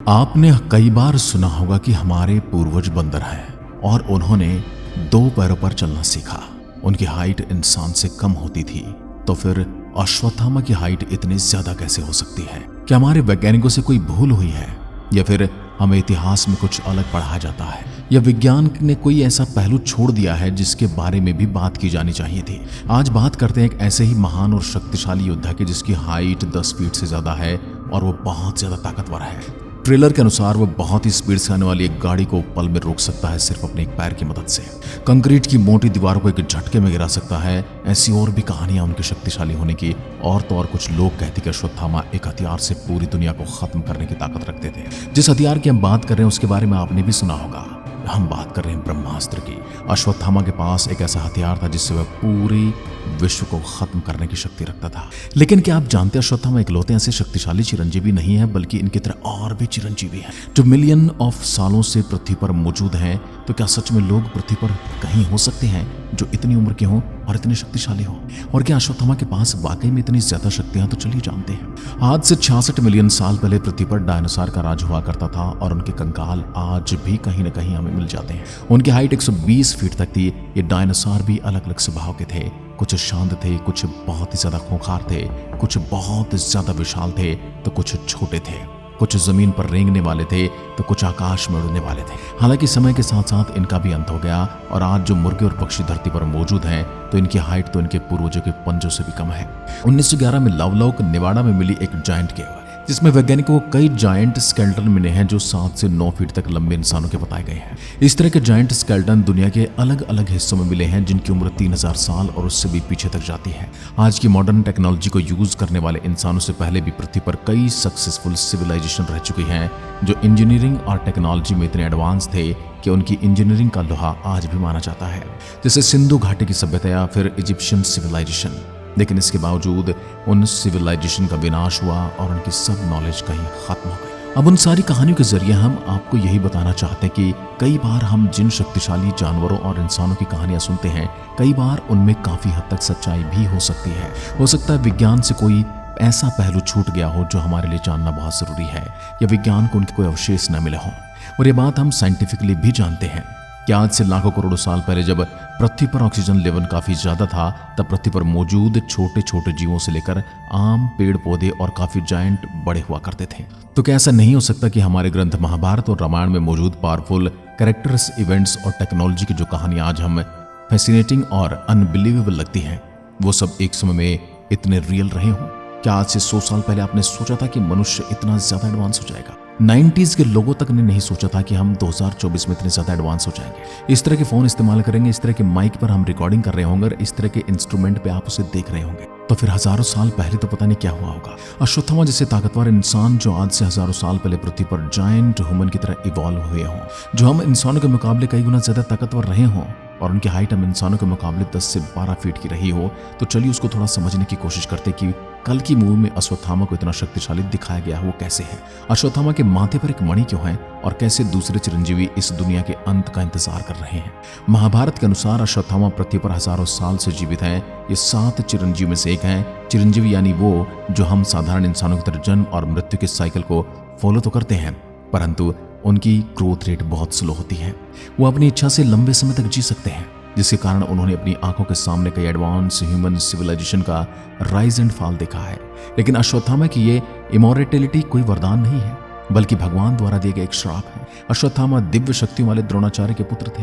आपने कई बार सुना होगा कि हमारे पूर्वज बंदर हैं और उन्होंने 2 पैरों पर चलना सीखा। उनकी हाइट इंसान से कम होती थी, तो फिर अश्वत्थामा की हाइट इतनी ज्यादा कैसे हो सकती है? क्या हमारे वैज्ञानिकों से कोई भूल हुई है, या फिर हमें इतिहास में कुछ अलग पढ़ाया जाता है, या विज्ञान ने कोई ऐसा पहलू छोड़ दिया है जिसके बारे में भी बात की जानी चाहिए थी? आज बात करते हैं एक ऐसे ही महान और शक्तिशाली योद्धा की जिसकी हाइट 10 फीट से ज्यादा है और वो बहुत ज्यादा ताकतवर है। ट्रेलर के अनुसार वो बहुत ही स्पीड से आने वाली एक गाड़ी को पल में रोक सकता है सिर्फ अपने एक पैर की मदद से। कंक्रीट की मोटी दीवारों को एक झटके में गिरा सकता है। ऐसी और भी कहानियां उनके शक्तिशाली होने की। और तो और कुछ लोग कहते कि अश्वत्थामा एक हथियार से पूरी दुनिया को खत्म करने की ताकत रखते थे। जिस हथियार की हम बात कर रहे हैं उसके बारे में आपने भी सुना होगा। हम बात कर रहे हैं ब्रह्मास्त्र की। अश्वत्थामा के पास एक ऐसा हथियार था जिससे वह पूरी विश्व को खत्म करने की शक्ति रखता था। लेकिन क्या आप जानते हैं अश्वत्थामा इकलौते ऐसे शक्तिशाली चिरंजीवी नहीं है, बल्कि इनकी तरह और भी चिरंजीवी हैं जो मिलियन ऑफ सालों से पृथ्वी पर मौजूद हैं। तो क्या सच में लोग पृथ्वी पर कहीं हो सकते हैं जो इतनी उम्र के हों और इतने शक्तिशाली हों? और क्या अश्वत्थामा के पास वाकई में इतनी ज्यादा शक्तियां? तो चलिए जानते हैं। आज से 66 मिलियन साल पहले पृथ्वी पर डायनासोर का राज हुआ करता था और उनके कंकाल आज भी कहीं न कहीं हमें मिल जाते हैं। उनकी हाइट 120 फीट तक थी। ये डायनासोर भी अलग अलग स्वभाव के थे। कुछ शांत थे, कुछ बहुत ही ज्यादा खूंखार थे, कुछ बहुत ज्यादा विशाल थे, तो कुछ छोटे थे। कुछ जमीन पर रेंगने वाले थे तो कुछ आकाश में उड़ने वाले थे। हालांकि समय के साथ साथ इनका भी अंत हो गया और आज जो मुर्गे और पक्षी धरती पर मौजूद हैं तो इनकी हाइट तो इनके पूर्वजों के पंजों से भी कम है। 1911 में लवलॉक नेवाडा में मिली एक जायंट केव जिसमें वैज्ञानिकों को कई जायंट स्केलेटन मिले हैं जो 7 से 9 फीट तक लंबे इंसानों के बताए गए हैं। इस तरह के जायंट स्केलेटन दुनिया के अलग अलग हिस्सों में मिले हैं जिनकी उम्र 3000 साल और उससे भी पीछे तक जाती है। आज की मॉडर्न टेक्नोलॉजी को यूज करने वाले इंसानों से पहले भी पृथ्वी पर कई सक्सेसफुल सिविलाइजेशन रह चुकी हैं जो इंजीनियरिंग और टेक्नोलॉजी में इतने एडवांस थे कि उनकी इंजीनियरिंग का लोहा आज भी माना जाता है, जैसे सिंधु घाटी की सभ्यता या फिर इजिप्शियन सिविलाइजेशन। लेकिन इसके बावजूद उन सिविलाइजेशन का विनाश हुआ और उनकी सब नॉलेज कहीं खत्म हो गई। अब उन सारी कहानियों के जरिए हम आपको यही बताना चाहते हैं कि कई बार हम जिन शक्तिशाली जानवरों और इंसानों की कहानियां सुनते हैं, कई बार उनमें काफी हद तक सच्चाई भी हो सकती है। हो सकता है विज्ञान से कोई ऐसा पहलू छूट गया हो जो हमारे लिए जानना बहुत जरूरी है, या विज्ञान को उनके कोई अवशेष न मिले हों। और ये बात हम साइंटिफिकली भी जानते हैं कि आज से लाखों करोड़ों साल पहले जब पृथ्वी पर ऑक्सीजन लेवल काफी ज्यादा था, तब पृथ्वी पर मौजूद छोटे छोटे जीवों से लेकर आम, पेड़ पौधे और काफी जायंट बड़े हुआ करते थे। तो क्या ऐसा नहीं हो सकता कि हमारे ग्रंथ महाभारत और रामायण में मौजूद पावरफुल कैरेक्टर्स, इवेंट्स और टेक्नोलॉजी की जो कहानियां आज हम फैसिनेटिंग और अनबिलीवेबल लगती हैं, वो सब एक समय में इतने रियल रहे हों? क्या आज से 100 साल पहले आपने सोचा था कि मनुष्य इतना ज्यादा एडवांस हो जाएगा? 90s के लोगों तक ने नहीं सोचा था कि हम 2024 में इतने ज्यादा एडवांस हो जाएंगे। इस तरह के फोन इस्तेमाल करेंगे, इस तरह के माइक पर हम रिकॉर्डिंग कर रहे होंगे और इस तरह के इंस्ट्रूमेंट पे आप उसे देख रहे होंगे। तो फिर हजारों साल पहले तो पता नहीं क्या हुआ होगा। अश्वत्थामा जैसे ताकतवर इंसान जो आज से हजारों साल पहले पृथ्वी पर जायंट ह्यूमन की तरह इवॉल्व हुए हों, जो हम इंसानों के मुकाबले कई गुना ज्यादा ताकतवर रहे हों और उनकी हाइट हम इंसानों के मुकाबले 10 से 12 फीट की रही हो, तो चलिए उसको थोड़ा समझने की कोशिश करते कि कल की मूवी में अश्वत्थामा को इतना शक्तिशाली दिखाया गया वो कैसे है। अश्वत्थामा के माथे पर एक मणि क्यों है और कैसे दूसरे चिरंजीवी इस दुनिया के अंत का इंतजार कर रहे हैं। महाभारत के अनुसार अश्वत्थामा पृथ्वी पर हजारों साल से जीवित हैं। ये 7 चिरंजीवी में से एक हैं। चिरंजीवी यानी वो जो हम साधारण इंसानों की तरह जन्म और मृत्यु के साइकिल को फॉलो तो करते हैं, परंतु उनकी ग्रोथ रेट बहुत स्लो होती है। वो अपनी इच्छा से लंबे समय तक जी सकते हैं, जिसके कारण उन्होंने अपनी आंखों के सामने कई एडवांस ह्यूमन सिविलाइजेशन का राइज एंड फॉल देखा है। लेकिन अश्वत्थामा की ये इमॉर्टैलिटी कोई वरदान नहीं है, बल्कि भगवान द्वारा दिए गए एक श्राप है। अश्वत्थामा दिव्य शक्तियों वाले द्रोणाचार्य के पुत्र थे।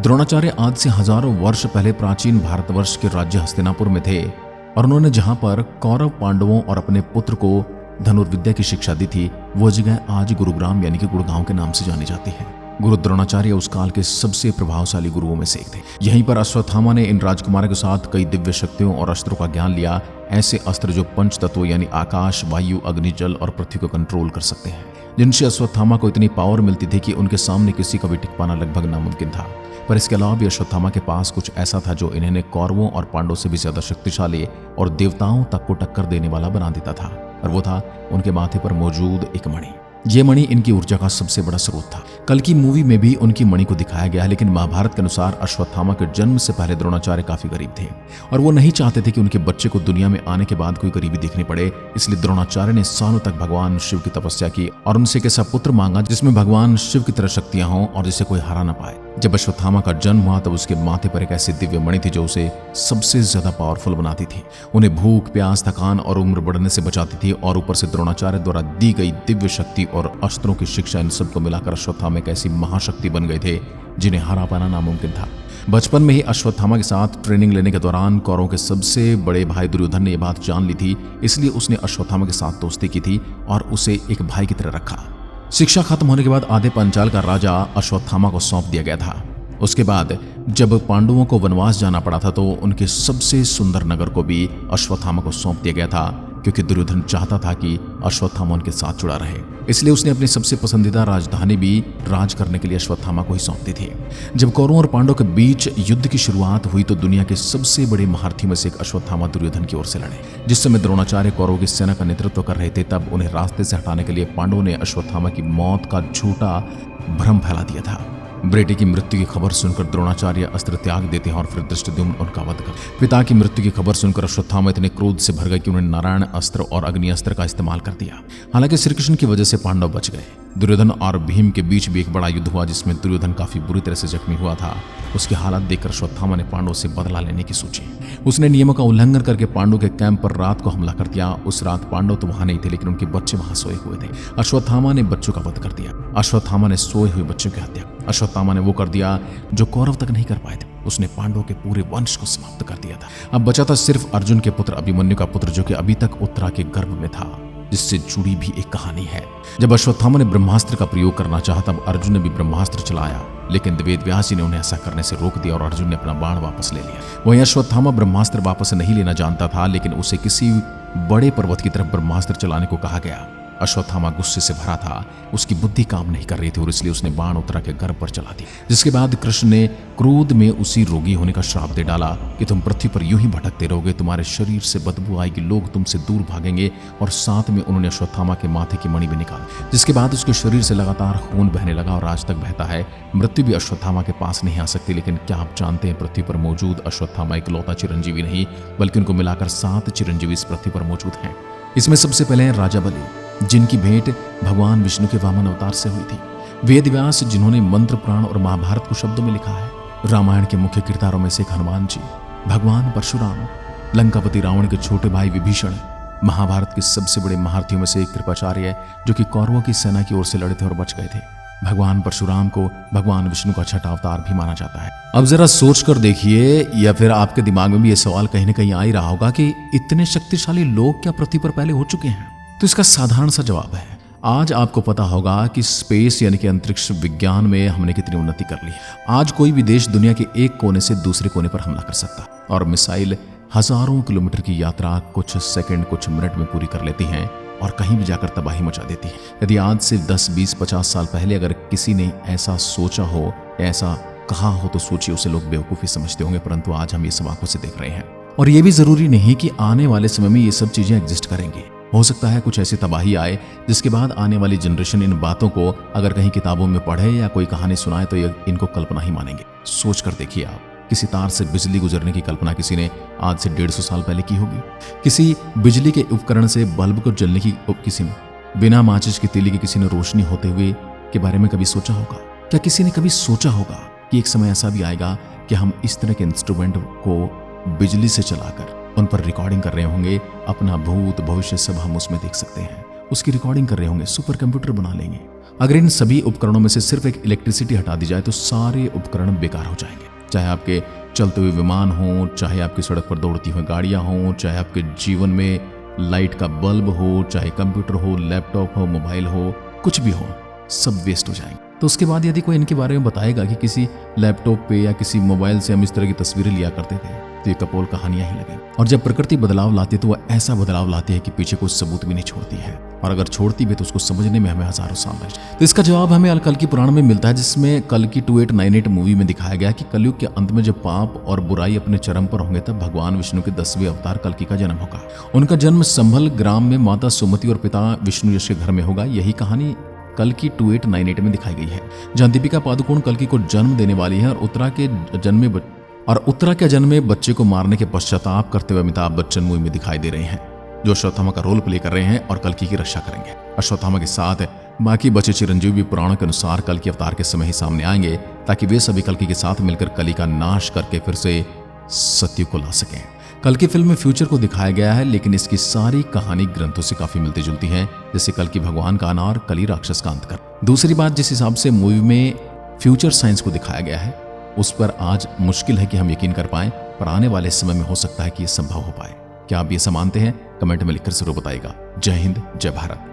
द्रोणाचार्य आज से हजारों वर्ष पहले प्राचीन भारतवर्ष के राज्य हस्तिनापुर में थे और उन्होंने जहां पर कौरव, पांडवों और अपने पुत्र को धनुर्विद्या की शिक्षा दी थी, वो जगह आज गुरुग्राम यानी कि गुड़गांव के नाम से जानी जाती है। गुरु द्रोणाचार्य उस काल के सबसे प्रभावशाली गुरुओं में से एक थे। यहीं पर अश्वत्थामा ने इन राजकुमारों के साथ कई दिव्य शक्तियों और अस्त्रों का ज्ञान लिया। ऐसे अस्त्र जो पंच तत्वों यानी आकाश, वायु, अग्नि, जल और पृथ्वी को कंट्रोल कर सकते हैं, जिनसे अश्वत्थामा को इतनी पावर मिलती थी कि उनके सामने किसी का भी टिक पाना लगभग नामुमकिन था। पर इसके अलावा भी अश्वत्थामा के पास कुछ ऐसा था जो इन्हें कौरवों और पांडवों से भी ज्यादा शक्तिशाली और देवताओं तक को टक्कर देने वाला बना देता था, और वो था उनके माथे पर मौजूद एक मणि। ये मणि इनकी ऊर्जा का सबसे बड़ा स्रोत था। कल की मूवी में भी उनकी मणि को दिखाया गया है, लेकिन महाभारत के अनुसार अश्वत्थामा के जन्म से पहले द्रोणाचार्य काफी गरीब थे और वो नहीं चाहते थे कि उनके बच्चे को दुनिया में आने के बाद कोई गरीबी देखनी पड़े। इसलिए द्रोणाचार्य ने सालों तक भगवान शिव की तपस्या की और उनसे एक ऐसा पुत्र मांगा जिसमें भगवान शिव की तरह शक्तियां हों और जिसे कोई हरा ना पाए। जब अश्वत्थामा का जन्म हुआ तब उसके माथे पर एक ऐसी दिव्य मणि थी जो उसे सबसे ज्यादा पावरफुल बनाती थी, उन्हें भूख, प्यास, थकान और उम्र बढ़ने से बचाती थी और ऊपर से द्रोणाचार्य द्वारा दी गई दिव्य शक्ति और अस्त्रों की शिक्षा, इन सबको मिलाकर अश्वत्थामा एक ऐसी महाशक्ति बन गए थे जिन्हें हरा पाना नामुमकिन था। बचपन में ही अश्वत्थामा के साथ ट्रेनिंग लेने के दौरान कौरवों के सबसे बड़े भाई दुर्योधन ने यह बात जान ली थी, इसलिए उसने अश्वत्थामा के साथ दोस्ती की थी और उसे एक भाई की तरह रखा। शिक्षा खत्म होने के बाद आधे पांचाल का राजा अश्वत्थामा को सौंप दिया गया था। उसके बाद जब पांडवों को वनवास जाना पड़ा था तो उनके सबसे सुंदर नगर को भी अश्वत्थामा को सौंप दिया गया था, क्योंकि दुर्योधन चाहता था कि अश्वत्थामा उनके साथ जुड़ा रहे। इसलिए उसने अपनी सबसे पसंदीदा राजधानी भी राज करने के लिए अश्वत्थामा को ही सौंप दी थी। जब कौरवों और पांडवों के बीच युद्ध की शुरुआत हुई तो दुनिया के सबसे बड़े महारथियों में से एक अश्वत्थामा दुर्योधन की ओर से लड़े। जिस समय द्रोणाचार्य कौरवों की सेना का नेतृत्व कर रहे थे तब उन्हें रास्ते से हटाने के लिए पांडवों ने अश्वत्थामा की मौत का झूठा भ्रम फैला दिया था। बेटे की मृत्यु की खबर सुनकर द्रोणाचार्य अस्त्र त्याग देते हैं और फिर धृष्टद्युम्न उनका वध कर। पिता की मृत्यु की खबर सुनकर अश्वत्थामा इतने क्रोध से भर गए कि उन्होंने नारायण अस्त्र और अग्नि अस्त्र का इस्तेमाल कर दिया। हालांकि श्री कृष्ण की वजह से पांडव बच गए। दुर्योधन और भीम के बीच भी एक बड़ा युद्ध हुआ जिसमें दुर्योधन काफी बुरी तरह से जख्मी हुआ था। उसकी हालत देखकर अश्वत्थामा ने पांडवों से बदला लेने की सोची। उसने नियमों का उल्लंघन करके पांडवों के कैंप पर रात को हमला कर दिया। उस रात पांडव तो वहां नहीं थे, लेकिन उनके बच्चे वहां सोए हुए थे। अश्वत्थामा ने बच्चों का वध कर दिया। अश्वत्थामा ने सोए हुए बच्चों की हत्या। अश्वत्थामा ने वो कर दिया जो कौरव तक नहीं कर पाए थे। उसने पांडवों के पूरे वंश को समाप्त कर दिया था। अब बचा था सिर्फ अर्जुन के पुत्र अभिमन्यु का पुत्र, जो कि अभी तक उत्तरा के गर्भ में था, जिससे जुड़ी भी एक कहानी है। जब अश्वत्थामा ने ब्रह्मास्त्र का प्रयोग करना चाहा तब अर्जुन ने भी ब्रह्मास्त्र चलाया, लेकिन वेद व्यास जी ने उन्हें ऐसा करने से रोक दिया और अर्जुन ने अपना बाण वापस ले लिया। वहीं अश्वत्थामा ब्रह्मास्त्र वापस नहीं लेना जानता था, लेकिन उसे किसी बड़े पर्वत की तरफ ब्रह्मास्त्र चलाने को कहा गया। अश्वत्थामा गुस्से से भरा था, उसकी बुद्धि काम नहीं कर रही थी और इसलिए उसने बाण उत्तरा के गर्भ पर चला दिया। जिसके बाद कृष्ण ने क्रोध में उसी रोगी होने का श्राप दे डाला कि तुम पृथ्वी पर यूं ही भटकते रहोगे, तुम्हारे शरीर से बदबू आएगी, लोग तुमसे दूर भागेंगे। और साथ में उन्होंने अश्वत्थामा के माथे की मणि भी निकाली, जिसके बाद उसके शरीर से लगातार खून बहने लगा और आज तक बहता है। मृत्यु भी अश्वत्थामा के पास नहीं आ सकती, लेकिन क्या आप जानते हैं पृथ्वी पर मौजूद अश्वत्थामा इकलौता चिरंजीवी नहीं, बल्कि उनको मिलाकर 7 चिरंजीवी इस पृथ्वी पर मौजूद हैं। इसमें सबसे पहले हैं राजा बलि, जिनकी भेंट भगवान विष्णु के वामन अवतार से हुई थी। वेद व्यास, जिन्होंने मंत्र, पुराण और महाभारत को शब्दों में लिखा है। रामायण के मुख्य किरदारों में से एक हनुमान जी, भगवान परशुराम, लंकापति रावण के छोटे भाई विभीषण, महाभारत के सबसे बड़े महारथियों में से एक कृपाचार्य, जो कि कौरवों की सेना की ओर से लड़े थे और बच गए थे। भगवान परशुराम को भगवान विष्णु का छठा अवतार भी माना जाता है। अब जरा सोच कर देखिए, या फिर आपके दिमाग में भी यह सवाल कहीं ना कहीं आ ही रहा होगा कि इतने शक्तिशाली लोग क्या पृथ्वी पर पहले हो चुके हैं? तो इसका साधारण सा जवाब है, आज आपको पता होगा कि स्पेस यानी कि अंतरिक्ष विज्ञान में हमने कितनी उन्नति कर ली है। आज कोई भी देश दुनिया के एक कोने से दूसरे कोने पर हमला कर सकता है और मिसाइल हजारों किलोमीटर की यात्रा कुछ सेकंड, कुछ मिनट में पूरी कर लेती हैं और कहीं भी जाकर तबाही मचा देती है। यदि आज से 10, 20, 50 साल पहले अगर किसी ने ऐसा सोचा हो, ऐसा कहा हो, तो सोचिए उसे लोग बेवकूफ़ी समझते होंगे, परंतु आज हम ये सब आंखों से देख रहे हैं। और ये भी जरूरी नहीं कि आने वाले समय में ये सब चीजें एग्जिस्ट करेंगी। हो सकता है कुछ ऐसी तबाही आए जिसके बाद आने वाली जनरेशन इन बातों को अगर कहीं किताबों में पढ़े या कोई कहानी सुनाए तो इनको कल्पना ही मानेंगे। सोच कर देखिए आप, किसी तार से बिजली गुजरने की कल्पना किसी ने आज से 150 साल पहले की होगी? किसी बिजली के उपकरण से बल्ब को जलने की किसी ने, बिना माचिस की तीली के किसी ने रोशनी होते हुए के बारे में कभी सोचा होगा? क्या किसी ने कभी सोचा होगा कि एक समय ऐसा भी आएगा कि हम इस तरह के इंस्ट्रूमेंट को बिजली से चलाकर उन पर रिकॉर्डिंग कर रहे होंगे, अपना भूत भविष्य सब हम उसमें देख सकते हैं, उसकी रिकॉर्डिंग कर रहे होंगे, सुपर कंप्यूटर बना लेंगे। अगर इन सभी उपकरणों में से सिर्फ एक इलेक्ट्रिसिटी हटा दी जाए तो सारे उपकरण बेकार हो जाएंगे। चाहे आपके चलते हुए विमान हो, चाहे आपकी सड़क पर दौड़ती हुई गाड़ियां हों, चाहे आपके जीवन में लाइट का बल्ब हो, चाहे कंप्यूटर हो, लैपटॉप हो, मोबाइल हो, कुछ भी हो, सब वेस्ट हो जाएंगे। तो उसके बाद यदि कोई इनके बारे में बताएगा कि किसी लैपटॉप पे या किसी मोबाइल से हम इस तरह की तस्वीरें लिया करते थे, तो ये कपोल कहानियां ही लगे। और जब प्रकृति बदलाव लाती है तो वह ऐसा बदलाव लाती है कि पीछे कोई सबूत भी नहीं छोड़ती है, और अगर छोड़ती भी तो उसको समझने में हमें हजारों साल लग जाए। तो इसका जवाब हमें कल्कि पुराण में मिलता है, जिसमें कल्कि 2898 मूवी में दिखाया गया कि कलयुग के अंत में जब पाप और बुराई अपने चरम पर होंगे तब भगवान विष्णु के 10वें अवतार कल्कि का जन्म होगा। उनका जन्म संभल ग्राम में माता सुमति और पिता विष्णु यश के घर में होगा। यही कहानी कल्कि 2898 में दिखाई गई है, जहां दीपिका पादुकोण कल्कि को जन्म देने वाली है और उत्तरा के जन्मे बच्चे को मारने के पश्चाताप करते हुए अमिताभ बच्चन मूवी में दिखाई दे रहे हैं, जो अश्वत्थामा का रोल प्ले कर रहे हैं और कल्कि की रक्षा करेंगे। अश्वत्थामा के साथ बाकी बचे चिरंजीवी भी पुराणों के अनुसार कल्कि अवतार के समय ही सामने आएंगे, ताकि वे सभी कल्कि के साथ मिलकर कली का नाश करके फिर से सत्युग को ला सकें। कल्कि फिल्म में फ्यूचर को दिखाया गया है, लेकिन इसकी सारी कहानी ग्रंथों से काफी मिलती जुलती है, जैसे कल्कि भगवान का आना और कली राक्षस का अंत कर। दूसरी बात, जिस हिसाब से मूवी में फ्यूचर साइंस को दिखाया गया है, उस पर आज मुश्किल है कि हम यकीन कर पाएं, पर आने वाले समय में हो सकता है कि यह संभव हो पाए। क्या आप ये सब मानते हैं? कमेंट में लिखकर जरूर बताइएगा। जय हिंद, जय भारत।